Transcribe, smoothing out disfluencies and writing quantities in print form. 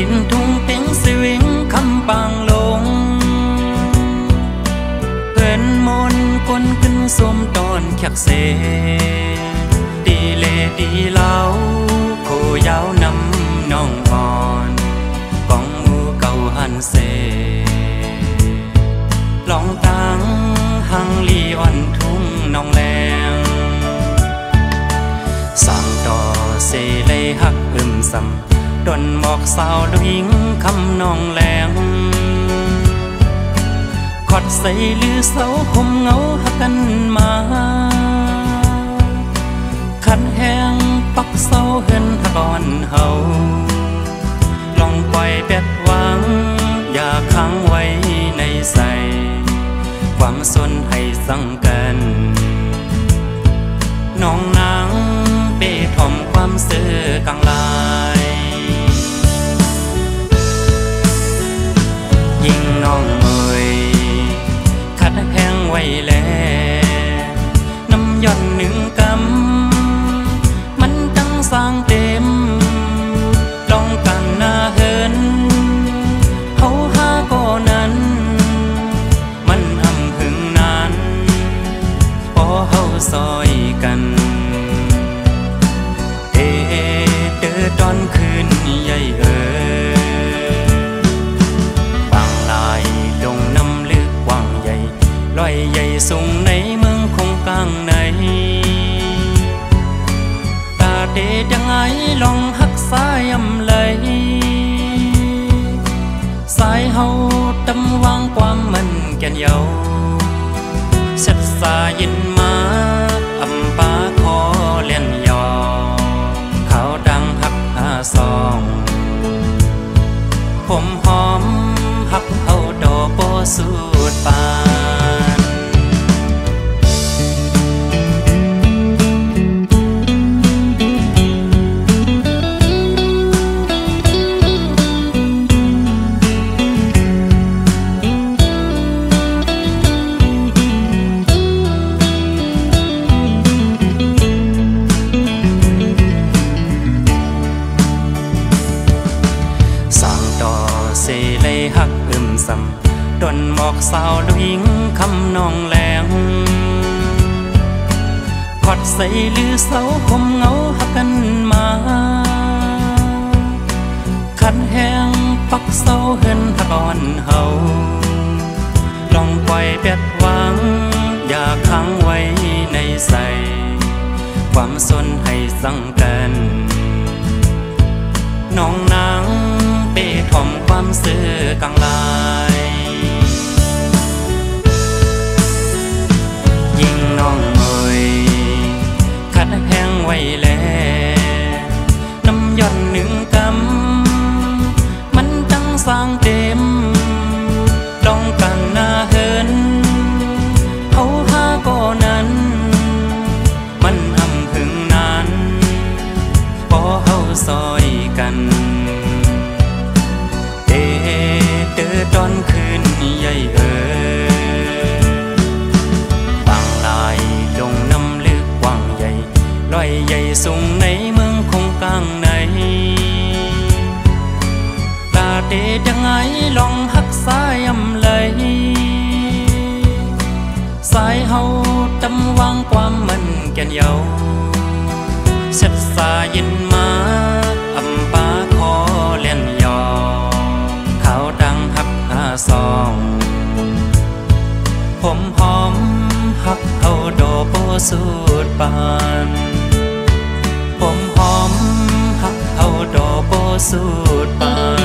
นทุ่งเต็งสวิงคำปางลงเพื่อนมนกลขึ้นสมตอนแขกเสดีเลดีเล่าโคยาวนำน้องอ่อนกองมูเก่าหันเสลองตังหังลีอ่อนทุ่งน้องแรงสั่งต่อเสเลยหักซ้ำดนหมอกสาวดวิงคำน้องแรงขอดใส่ลือเสาคมเงาหักกันมาขันแห้งปักเสาเหินหักอ่อนเฮาลองปล่อยแบดหวังอย่าค้างไว้ในใจความสนให้สั่งกันน้องนางเป้ถ่อมความเสื่อกลางลายยิ่งน้องเอ่ยขัดแห้งไว้แล้วน้ำย่อนหนึ่งกำมันตั้งสร้างเต็มลองกันหน้าเหินเฮาหาก็นั้นมันอำหึงนานพอเฮาซอยกันตอนคืนใหญ่บางลายลงน้ำลึกกว้างใหญ่ลอยใหญ่สูงในเมืองคงกลางในตาเดดังไงลองหักสายยำไหลสายเฮาตำวางความมันแก่นเยาเสร็จสายินมาอำปาคอเล่นยอซองผมหอมหักเอาดอกโบสูดปานดนหมอกสาวดวิงคำน้องแรงขอดใส่ลือเสาคมเงาหักกันมาขันแห้งปักเสาเหินหักอ่อนเฮาลองปล่อยแบดหวังอย่าค้างไว้ในใจความสนให้สั่งกันน้องนางเป้ถ่อมความเสื่อกลางลายยิ่งน้องเอ่ยขัดแห้งไว้แล้วน้ำย่อนหนึ่งกำมันตั้งสร้างเต็มลองกันหน้าเหินเฮาหาก็นั้นมันอำหึงนานพอเฮาซอยกันตอนคืนใหญ่บางลายลงน้ำลึกกว้างใหญ่ลอยใหญ่สูงในเมืองคงกลางในตาเดดังไงลองหักสายยำไหลสายเฮาตำวางความมันแก่นเยาเสร็จสายินมาอำปาคอเล่นยอเขาดังหักซองผมหอมหักเอาดอกโบสูดปานผมหอมหักเอาดอกโบสูดปาน